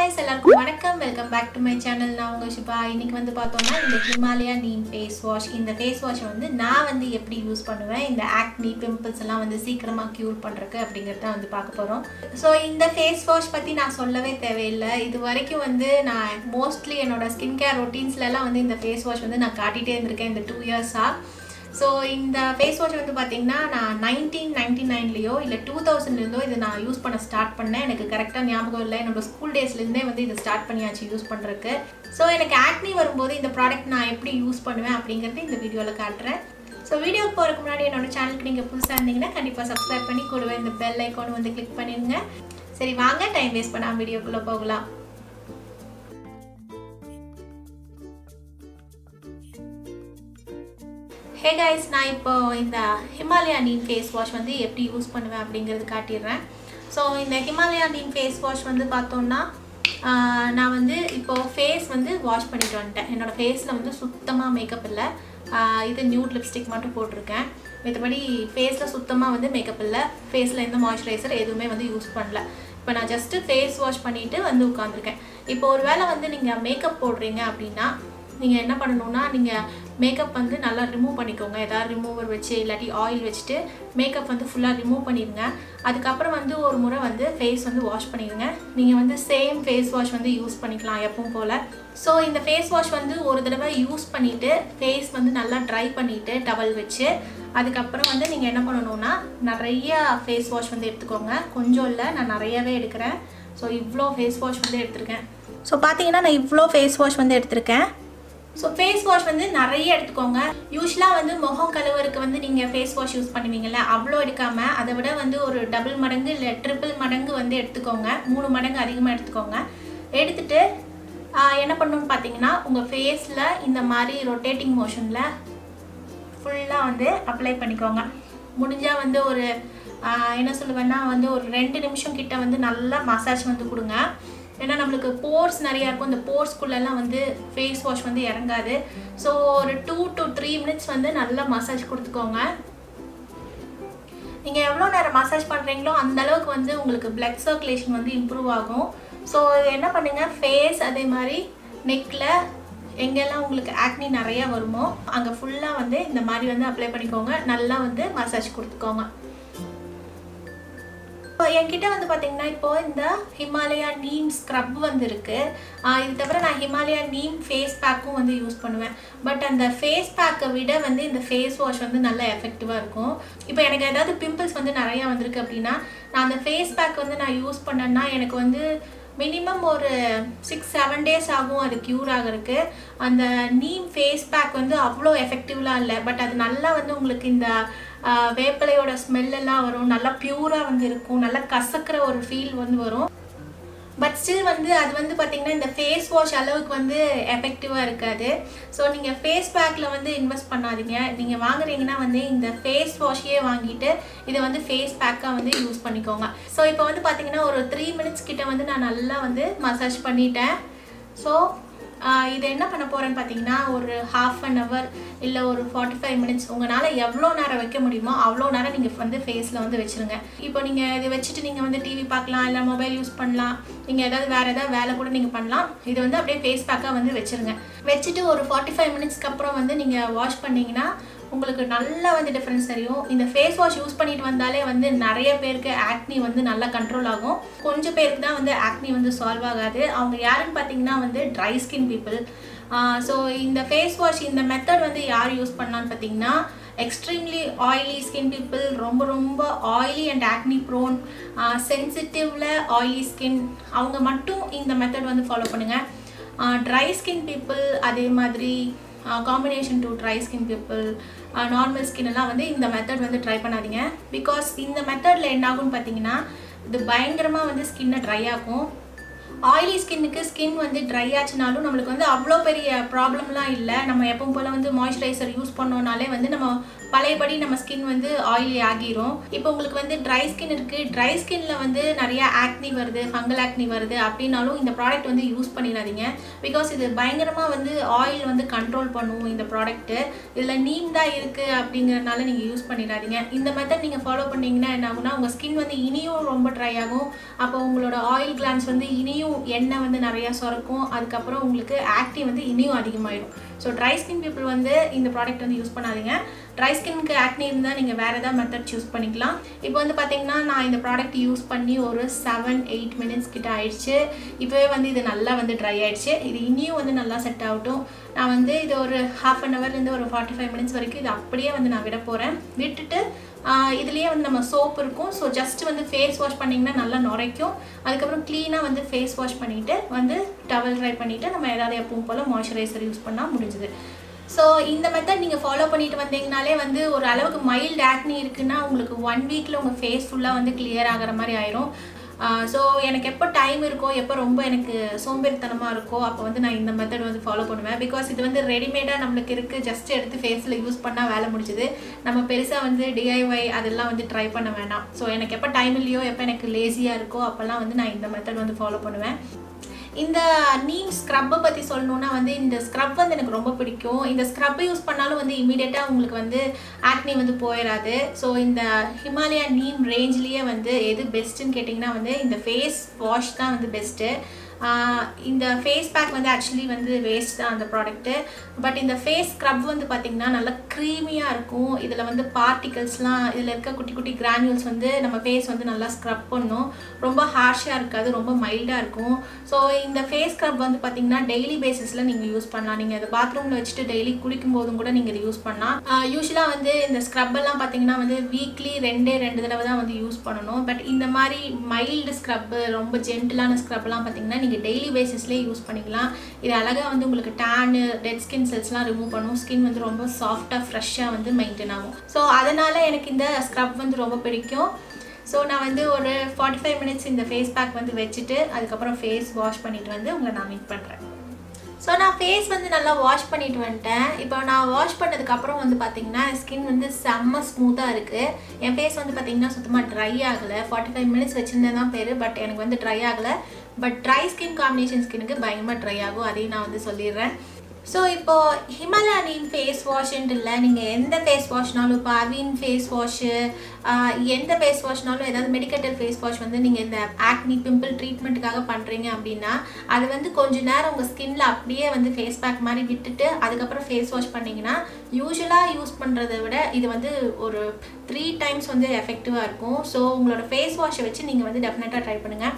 guys, எல்லாருக்கும் வணக்கம். Welcome back to my channel. நான் உங்க ஷிபா. இன்னைக்கு வந்து பார்த்தோம்னா இந்த ஹிமாலயா நீம் ஃபேஸ் வாஷ். இந்த ஃபேஸ் வாஷ் வந்து நான் வந்து எப்படி யூஸ் பண்ணுவேன், இந்த ஆக்னி பிம்பிள்ஸ் எல்லாம் வந்து சீக்கிரமா கியூர் பண்றதுக்கு அப்படிங்கறத வந்து பார்க்க போறோம். ஸோ இந்த ஃபேஸ் வாஷ் பத்தி நான் சொல்லவே தேவையில்லை. இது வரைக்கும் வந்து நான் மோஸ்ட்லி என்னோட ஸ்கின் கேர் ரொட்டீன்ஸ்ல எல்லாம் வந்து இந்த ஃபேஸ் வாஷ் வந்து நான் காட்டிட்டே இருந்திருக்கேன் இந்த 2 இயர்ஸா. ஸோ இந்த ஃபேஸ் வாஷ் வந்து பார்த்தீங்கன்னா நான் 1999லையோ இல்லை 2000லேருந்தோ இதை நான் யூஸ் பண்ண ஸ்டார்ட் பண்ணேன். எனக்கு கரெக்டாக ஞாபகம் இல்லை. என்னோட ஸ்கூல் டேஸ்லேருந்தே வந்து இதை ஸ்டார்ட் பண்ணியாச்சு யூஸ் பண்ணுறதுக்கு. ஸோ எனக்கு ஆக்னி வரும்போது இந்த ப்ராடக்ட் நான் எப்படி யூஸ் பண்ணுவேன் அப்படிங்கிறது இந்த வீடியோவில் காட்டுறேன். ஸோ வீடியோக்கு போகிறதுக்கு முன்னாடி என்னோட சேனலுக்கு நீங்கள் புதுசாக இருந்தீங்கன்னா கண்டிப்பாக சப்ஸ்கிரைப் பண்ணி கூடவே இந்த பெல் ஐக்கான் வந்து கிளிக் பண்ணிடுங்க. சரி வாங்க, டைம் வேஸ்ட் பண்ணாமல் வீடியோக்குள்ளே போகலாம். ஹே கைஸ், நான் இப்போ இந்த ஹிமாலயா நீம் ஃபேஸ் வாஷ் வந்து எப்படி யூஸ் பண்ணுவேன் அப்படிங்கிறது காட்டிடுறேன். ஸோ இந்த ஹிமாலயா நீம் ஃபேஸ் வாஷ் வந்து பார்த்தோன்னா நான் வந்து இப்போது ஃபேஸ் வந்து வாஷ் பண்ணிட்டு வந்துட்டேன். என்னோடய ஃபேஸில் வந்து சுத்தமாக மேக்கப் இல்லை. இது நியூட் லிப்ஸ்டிக் மட்டும் போட்டிருக்கேன். மற்றபடி ஃபேஸில் சுத்தமாக வந்து மேக்கப் இல்லை. ஃபேஸில் எந்த மாய்ஸ்சரைசர் எதுவுமே வந்து யூஸ் பண்ணல. இப்போ நான் ஜஸ்ட்டு ஃபேஸ் வாஷ் பண்ணிவிட்டு வந்து உட்காந்துருக்கேன். இப்போ ஒரு வேளை வந்து நீங்கள் மேக்கப் போடுறீங்க அப்படின்னா நீங்கள் என்ன பண்ணணுன்னா, நீங்கள் மேக்கப் வந்து நல்லா ரிமூவ் பண்ணிக்கோங்க. ஏதாவது ரிமூவர் வச்சு இல்லாட்டி ஆயில் வச்சுட்டு மேக்கப் வந்து ஃபுல்லாக ரிமூவ் பண்ணிடுங்க. அதுக்கப்புறம் வந்து ஒரு முறை வந்து ஃபேஸ் வந்து வாஷ் பண்ணிடுங்க. நீங்கள் வந்து சேம் ஃபேஸ் வாஷ் வந்து யூஸ் பண்ணிக்கலாம் எப்பவும் போல். ஸோ இந்த ஃபேஸ் வாஷ் வந்து ஒரு தடவை யூஸ் பண்ணிவிட்டு ஃபேஸ் வந்து நல்லா ட்ரை பண்ணிவிட்டு டவல் வச்சு அதுக்கப்புறம் வந்து நீங்கள் என்ன பண்ணணுன்னா நிறையா ஃபேஸ் வாஷ் வந்து எடுத்துக்கோங்க. கொஞ்சம் இல்லை, நான் நிறையாவே எடுக்கிறேன். ஸோ இவ்வளோ ஃபேஸ் வாஷ் வந்து எடுத்திருக்கேன். ஸோ பார்த்தீங்கன்னா நான் இவ்வளோ ஃபேஸ் வாஷ் வந்து எடுத்திருக்கேன். ஸோ ஃபேஸ் வாஷ் வந்து நிறைய எடுத்துக்கோங்க. யூஸ்வலாக வந்து முகம் கழுவுறதுக்கு வந்து நீங்கள் ஃபேஸ் வாஷ் யூஸ் பண்ணுவீங்கள்ல, அவ்வளோ எடுக்காமல் அதை விட வந்து ஒரு டபுள் மடங்கு இல்லை ட்ரிபிள் மடங்கு வந்து எடுத்துக்கோங்க. 3 மடங்கு அதிகமாக எடுத்துக்கோங்க. எடுத்துகிட்டு என்ன பண்ணணும்னு பார்த்தீங்கன்னா உங்கள் ஃபேஸில் இந்த மாதிரி ரொட்டேட்டிங் மோஷனில் ஃபுல்லாக வந்து அப்ளை பண்ணிக்கோங்க. முடிஞ்சால் வந்து ஒரு என்ன சொல்லுவேன்னா வந்து ஒரு 2 நிமிஷம் கிட்ட வந்து நல்லா மசாஜ் வந்து கொடுங்க. ஏன்னா நம்மளுக்கு போர்ஸ் நிறையா இருக்கும். இந்த போர்ஸ்குள்ளெல்லாம் வந்து ஃபேஸ் வாஷ் வந்து இறங்காது. ஸோ ஒரு 2 to 3 மினிட்ஸ் வந்து நல்லா மசாஜ் கொடுத்துக்கோங்க. நீங்கள் எவ்வளோ நேரம் மசாஜ் பண்ணுறீங்களோ அந்தளவுக்கு வந்து உங்களுக்கு பிளட் சர்க்குலேஷன் வந்து இம்ப்ரூவ் ஆகும். ஸோ என்ன பண்ணுங்கள், ஃபேஸ் அதே மாதிரி நெக்கில் எங்கெல்லாம் உங்களுக்கு ஆக்னி நிறையா வருமோ அங்கே ஃபுல்லாக வந்து இந்த மாதிரி வந்து அப்ளை பண்ணிக்கோங்க. நல்லா வந்து மசாஜ் கொடுத்துக்கோங்க. இப்போ என்கிட்ட வந்து பார்த்தீங்கன்னா இப்போது இந்த ஹிமாலயா நீம் ஸ்க்ரப் வந்து இருக்குது. இது தவிர நான் ஹிமாலயா நீம் ஃபேஸ் பேக்கும் வந்து யூஸ் பண்ணுவேன். பட் அந்த ஃபேஸ் பேக்கை விட வந்து இந்த ஃபேஸ் வாஷ் வந்து நல்ல எஃபெக்டிவாக இருக்கும். இப்போ எனக்கு ஏதாவது பிம்பிள்ஸ் வந்து நிறையா வந்திருக்கு அப்படின்னா நான் அந்த ஃபேஸ் பேக் வந்து நான் யூஸ் பண்ணேன்னா எனக்கு வந்து மினிமம் ஒரு 6-7 டேஸ் ஆகும் அது க்யூர் ஆகிறதுக்கு. அந்த நீம் ஃபேஸ் பேக் வந்து அவ்வளோ எஃபெக்டிவ்லாம் இல்லை. பட் அது நல்லா வந்து உங்களுக்கு இந்த வேப்பிலையோட ஸ்மெல்லாம் வரும். நல்லா பியூராக வந்து இருக்கும். நல்லா கசக்கிற ஒரு ஃபீல் வந்து வரும். பட் ஸ்டில் வந்து அது வந்து பார்த்திங்கன்னா இந்த ஃபேஸ் வாஷ் அளவுக்கு வந்து எஃபெக்டிவாக இருக்காது. ஸோ நீங்கள் ஃபேஸ் பேக்கில் வந்து இன்வெஸ்ட் பண்ணாதீங்க. நீங்கள் வாங்குறீங்கன்னா வந்து இந்த ஃபேஸ் வாஷையே வாங்கிட்டு இதை வந்து ஃபேஸ் பேக்காக வந்து யூஸ் பண்ணிக்கோங்க. ஸோ இப்போ வந்து பார்த்திங்கன்னா ஒரு 3 மினிட்ஸ் கிட்ட வந்து நான் நல்லா வந்து மசாஜ் பண்ணிட்டேன். ஸோ இதை என்ன பண்ண போகிறேன்னு பார்த்தீங்கன்னா ஒரு 1/2 hour இல்லை ஒரு 45 மினிட்ஸ் உங்களால் எவ்வளோ நேரம் வைக்க முடியுமோ அவ்வளோ நேரம் நீங்கள் வந்து ஃபேஸில் வந்து வச்சுருங்க. இப்போ நீங்கள் இதை வச்சுட்டு நீங்கள் வந்து டிவி பார்க்கலாம், இல்லை மொபைல் யூஸ் பண்ணலாம், நீங்கள் ஏதாவது வேறு ஏதாவது வேலை கூட நீங்கள் பண்ணலாம். இது வந்து அப்படியே ஃபேஸ் பேக்காக வந்து வச்சுருங்க. வச்சுட்டு ஒரு 45 மினிட்ஸ்க்கு அப்புறம் வந்து நீங்கள் வாஷ் பண்ணிங்கன்னா உங்களுக்கு நல்லா வந்து டிஃப்ரென்ஸ் தெரியும். இந்த ஃபேஸ் வாஷ் யூஸ் பண்ணிட்டு வந்தாலே வந்து நிறைய பேருக்கு ஆக்னி வந்து நல்லா கண்ட்ரோல் ஆகும். கொஞ்சம் பேருக்கு தான் வந்து ஆக்னி வந்து சால்வ் ஆகாது. அவங்க யாருன்னு பார்த்தீங்கன்னா வந்து ட்ரை ஸ்கின் பீப்புள். ஸோ இந்த ஃபேஸ் வாஷ் இந்த மெத்தட் வந்து யார் யூஸ் பண்ணலான்னு பார்த்தீங்கன்னா எக்ஸ்ட்ரீம்லி ஆயிலி ஸ்கின் பீப்புள், ரொம்ப ரொம்ப ஆயிலி அண்ட் ஆக்னி ப்ரோன், சென்சிட்டிவ்ல ஆயிலி ஸ்கின், அவங்க மட்டும் இந்த மெத்தட் வந்து ஃபாலோ பண்ணுங்கள். ட்ரை ஸ்கின் பீப்புள் அதே மாதிரி combination to dry skin people, normal skin எல்லாம் வந்து இந்த மெத்தட் வந்து ட்ரை பண்ணாதீங்க. பிகாஸ் இந்த மெத்தடில் என்ன ஆகும்னு பார்த்தீங்கன்னா இது பயங்கரமாக வந்து ஸ்கின்னை ட்ரை ஆகும். ஆயிலி ஸ்கின்னுக்கு ஸ்கின் வந்து ட்ரை ஆச்சுனாலும் நம்மளுக்கு வந்து அவ்வளோ பெரிய ப்ராப்ளம்லாம் இல்லை. நம்ம எப்பவும் போல் வந்து மாய்ஸ்சரைசர் யூஸ் பண்ணோன்னாலே வந்து நம்ம பழையபடி நம்ம ஸ்கின் வந்து ஆயிலி ஆகிரும். இப்போ உங்களுக்கு வந்து ட்ரை ஸ்கின் இருக்கு, ட்ரை ஸ்கின்ல வந்து நிறைய ஆக்னி வருது, ஃபங்கல் ஆக்னி வருது அப்படின்னாலும் இந்த ப்ராடக்ட் வந்து யூஸ் பண்ணிடாதீங்க. பிகாஸ் இது பயங்கரமாக வந்து ஆயில் வந்து கண்ட்ரோல் பண்ணுவோம் இந்த ப்ராடக்ட்டு. இதில் நீம் தான் இருக்குது அப்படிங்கிறதுனால நீங்கள் யூஸ் பண்ணிடாதீங்க. இந்த மெத்தட் நீங்கள் ஃபாலோ பண்ணிங்கன்னா என்ன ஆகுனா உங்கள் ஸ்கின் வந்து இனியும் ரொம்ப ட்ரை ஆகும். அப்போ உங்களோட ஆயில் கிளான்ஸ் வந்து இனியும் எண்ணெய் வந்து நிறையா சுரக்கும். அதுக்கப்புறம் உங்களுக்கு ஆக்னி வந்து இனியும் அதிகமாகிடும். ஸோ ட்ரை ஸ்கின் பீப்புள் வந்து இந்த ப்ராடக்ட் வந்து யூஸ் பண்ணாதீங்க. ட்ரை ஸ்கின்க்கு ஆக்னி இருந்தால் நீங்கள் வேறு ஏதாவது மெத்தட் சூஸ் பண்ணிக்கலாம். இப்போ வந்து பார்த்தீங்கன்னா நான் இந்த ப்ராடக்ட் யூஸ் பண்ணி ஒரு 7-8 மினிட்ஸ் கிட்ட ஆயிடுச்சு. இப்போவே வந்து இது நல்லா வந்து ட்ரை ஆகிடுச்சு. இது இனியும் வந்து நல்லா செட் ஆகட்டும். நான் வந்து இது ஒரு ½ அன் ஹவர்லேருந்து ஒரு 45 மினிட்ஸ் வரைக்கும் இது அப்படியே வந்து நான் விட போகிறேன். விட்டுட்டு இதுலேயே வந்து நம்ம சோப் இருக்கும். ஸோ ஜஸ்ட் வந்து ஃபேஸ் வாஷ் பண்ணிங்கன்னா நல்லா நுரைக்கும். அதுக்கப்புறம் க்ளீனாக வந்து ஃபேஸ் வாஷ் பண்ணிவிட்டு வந்து டவல் ட்ரை பண்ணிவிட்டு நம்ம ஏதாவது எப்பவும் போல் மாய்ஸ்சரைசர் யூஸ் பண்ணால் முடிஞ்சுது. ஸோ இந்த மெத்தட் நீங்கள் ஃபாலோ பண்ணிட்டு வந்தீங்கனாலே வந்து ஒரு அளவுக்கு மைல்டு ஆக்னி இருக்குன்னா உங்களுக்கு 1 வீக்கில் உங்கள் ஃபேஸ் ஃபுல்லாக வந்து கிளியர் ஆகிற மாதிரி ஆயிரும். ஸோ எனக்கு எப்போ டைம் இருக்கோ, எப்போ ரொம்ப எனக்கு சோம்பேறித்தனமாக இருக்கோ அப்போ வந்து நான் இந்த மெத்தட் வந்து ஃபாலோ பண்ணுவேன். பிகாஸ் இது வந்து ரெடிமேடாக நம்மளுக்கு இருக்குது. ஜஸ்ட் எடுத்து ஃபேஸில் யூஸ் பண்ணால் வேலை முடிஞ்சுது. நம்ம பெருசாக வந்து DIY அதெல்லாம் வந்து ட்ரை பண்ண வேண்டாம். ஸோ எனக்கு எப்போ டைம் இல்லையோ, எப்போ எனக்கு லேசியாக இருக்கோ அப்போல்லாம் வந்து நான் இந்த மெத்தட் வந்து ஃபாலோ பண்ணுவேன். இந்த நீம் ஸ்க்ரப்பை பற்றி சொல்லணுன்னா வந்து இந்த ஸ்க்ரப் வந்து எனக்கு ரொம்ப பிடிக்கும். இந்த ஸ்க்ரப்பை யூஸ் பண்ணாலும் வந்து இமீடியட்டாக உங்களுக்கு வந்து ஆக்னி வந்து போயிடாது. ஸோ இந்த ஹிமாலயா நீம் ரேஞ்ச்லேயே வந்து எது பெஸ்ட்டுன்னு கேட்டிங்கன்னா வந்து இந்த ஃபேஸ் வாஷ் தான் வந்து பெஸ்ட்டு. இந்த ஃபேஸ் பேக் வந்து ஆக்சுவலி வந்து வேஸ்ட் தான் அந்த ப்ராடக்ட்டு. பட் இந்த ஃபேஸ் ஸ்க்ரப் வந்து பார்த்திங்கன்னா நல்லா க்ரீமியாக இருக்கும். இதில் வந்து பார்ட்டிகல்ஸ்லாம், இதில் இருக்க குட்டி குட்டி கிரானியூல்ஸ் வந்து நம்ம ஃபேஸ் வந்து நல்லா ஸ்க்ரப் பண்ணும். ரொம்ப ஹார்ஷாக இருக்காது, ரொம்ப மைல்டாக இருக்கும். ஸோ இந்த ஃபேஸ் ஸ்க்ரப் வந்து பார்த்திங்கன்னா டெய்லி பேசிஸில் நீங்கள் யூஸ் பண்ணலாம். நீங்கள் அதை பாத்ரூமில் வச்சுட்டு டெய்லி குளிக்கும் போதும் கூட நீங்கள் இதை யூஸ் பண்ணலாம். யூஸ்வலாக வந்து இந்த ஸ்க்ரப்பெல்லாம் பார்த்திங்கன்னா வந்து வீக்லி 2 தடவை தான் வந்து யூஸ் பண்ணணும். பட் இந்த மாதிரி மைல்டு ஸ்க்ரப்பு, ரொம்ப ஜென்டிலான ஸ்க்ரப்லாம் பார்த்திங்கன்னா நீங்கள் டெய்லி பேசிஸ்லேயே யூஸ் பண்ணிக்கலாம். இது அழகாக வந்து உங்களுக்கு டேனு, டெட் ஸ்கின் செல்ஸ்லாம் ரிமூவ் பண்ணும். ஸ்கின் வந்து ரொம்ப சாஃப்டாக ஃப்ரெஷ்ஷாக வந்து மெயின்டைன் ஆகும். ஸோ அதனால் எனக்கு இந்த ஸ்க்ரப் வந்து ரொம்ப பிடிக்கும். ஸோ நான் வந்து ஒரு 45 மினிட்ஸ் இந்த ஃபேஸ் பேக் வந்து வச்சுட்டு அதுக்கப்புறம் ஃபேஸ் வாஷ் பண்ணிவிட்டு வந்து உங்களை நான் மீட் பண்ணுறேன். ஸோ நான் ஃபேஸ் வந்து நல்லா வாஷ் பண்ணிட்டு வந்துட்டேன். இப்போ நான் வாஷ் பண்ணதுக்கப்புறம் வந்து பார்த்திங்கன்னா ஸ்கின் வந்து செம்ம ஸ்மூத்தாக இருக்குது. என் ஃபேஸ் வந்து பார்த்திங்கன்னா சுத்தமாக ட்ரை ஆகலை. 45 மினிட்ஸ் வச்சுருந்தேன் தான் பேர். பட் எனக்கு வந்து ட்ரை ஆகலை. பட் ட்ரை ஸ்கின் காம்பினேஷன் ஸ்கின்னுக்கு பயங்கரமாக ட்ரை ஆகும். அதையும் நான் வந்து சொல்லிடுறேன். ஸோ இப்போது ஹிமாலயா நீம் ஃபேஸ் வாஷ்ன்ட்டு இல்லை, நீங்கள் எந்த ஃபேஸ் வாஷ்னாலும், இப்போ அவின் ஃபேஸ் வாஷு, எந்த ஃபேஸ் வாஷ்னாலும், ஏதாவது மெடிக்கேட்டட் ஃபேஸ் வாஷ் வந்து நீங்கள் இந்த ஆக்னி பிம்பிள் ட்ரீட்மெண்ட்டுக்காக பண்ணுறீங்க அப்படின்னா அது வந்து கொஞ்சம் நேரம் உங்கள் ஸ்கின்ல அப்படியே வந்து ஃபேஸ் பேக் மாதிரி விட்டுட்டு அதுக்கப்புறம் ஃபேஸ் வாஷ் பண்ணிங்கன்னா யூஸ்வலாக யூஸ் பண்ணுறதை விட இது வந்து ஒரு 3 டைம்ஸ் வந்து எஃபெக்டிவாக இருக்கும். ஸோ உங்களோட ஃபேஸ் வாஷை வச்சு நீங்கள் வந்து டெஃபினட்டாக ட்ரை பண்ணுங்கள்.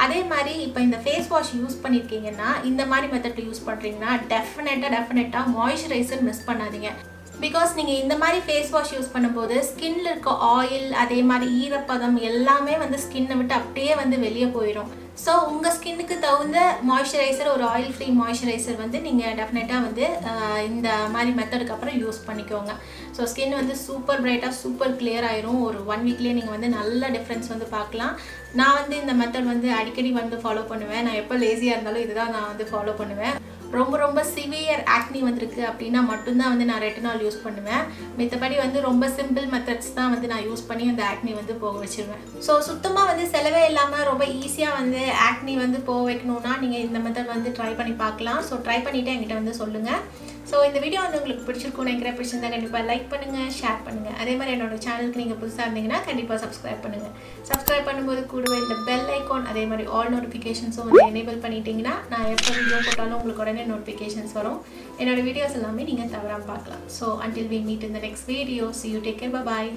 அதே மாதிரி இப்போ இந்த ஃபேஸ் வாஷ் யூஸ் பண்ணியிருக்கீங்கன்னா, இந்த மாதிரி மெத்தட் யூஸ் பண்ணுறீங்கன்னா டெஃபினட்டாக மாய்ஸ்சரைசர் மிஸ் பண்ணாதீங்க. பிகாஸ் நீங்கள் இந்த மாதிரி ஃபேஸ் வாஷ் யூஸ் பண்ணும்போது ஸ்கின்ல இருக்க ஆயில், அதே மாதிரி ஈரப்பதம் எல்லாமே வந்து ஸ்கின்னை விட்டு அப்படியே வந்து வெளியே போயிடும். ஸோ உங்கள் ஸ்கின்னுக்கு தகுந்த மாய்ஸ்சரைசர், ஒரு ஆயில் ஃப்ரீ மாய்ஸ்சரைசர் வந்து நீங்கள் டெஃபினட்டாக வந்து இந்த மாதிரி மெத்தடுக்கு அப்புறம் யூஸ் பண்ணிக்கோங்க. ஸோ ஸ்கின் வந்து சூப்பர் பிரைட்டாக, சூப்பர் கிளியர் ஆயிரும். ஒரு 1 வீக்லேயே நீங்கள் வந்து நல்ல டிஃப்ரென்ஸ் வந்து பார்க்கலாம். நான் வந்து இந்த மெத்தட் வந்து அடிக்கடி வந்து ஃபாலோ பண்ணுவேன். நான் எப்போ லேசியாக இருந்தாலும் இதுதான் நான் வந்து ஃபாலோ பண்ணுவேன். ரொம்ப சிவியர் ஆக்னி வந்திருக்கு அப்படின்னா மட்டும்தான் வந்து நான் ரெட்டினால் யூஸ் பண்ணுவேன். மற்றபடி வந்து ரொம்ப சிம்பிள் மெத்தட்ஸ் தான் வந்து நான் யூஸ் பண்ணி அந்த ஆக்னி வந்து போக வச்சிருவேன். ஸோ சுத்தமாக வந்து செலவே இல்லாமல் ரொம்ப ஈஸியாக வந்து ஆக்னி வந்து போக வைக்கணும்னா நீங்கள் இந்த மெத்தட் வந்து ட்ரை பண்ணி பார்க்கலாம். ஸோ ட்ரை பண்ணிவிட்டு என்கிட்ட வந்து சொல்லுங்கள். ஸோ இந்த வீடியோ வந்து உங்களுக்கு பிடிச்சிருக்கும்னு நினைக்கிறேன். பிடிச்சிருந்தா கண்டிப்பாக லைக் பண்ணுங்கள், ஷேர் பண்ணுங்கள். அதே மாதிரி என்னோட சேனலுக்கு நீங்கள் புதுசாக இருந்தீங்கன்னா கண்டிப்பாக சப்ஸ்கிரைப் பண்ணுங்கள். சப்ஸ்கிரைப் பண்ணும்போது கூடவே இந்த பெல் ஐக்கான், அதே மாதிரி ஆல் நோட்டிஃபிகேஷன்ஸும் வந்து எனேபிள் பண்ணிட்டீங்கன்னா நான் எப்போ வீடியோ போட்டாலும் உங்களுக்கு உடனே நோட்டிஃபிகேஷன்ஸ் வரும். என்னோட வீடியோஸ் எல்லாமே நீங்கள் தவறாமல் பார்க்கலாம். So until we meet in the next video, see you, take care, bye bye.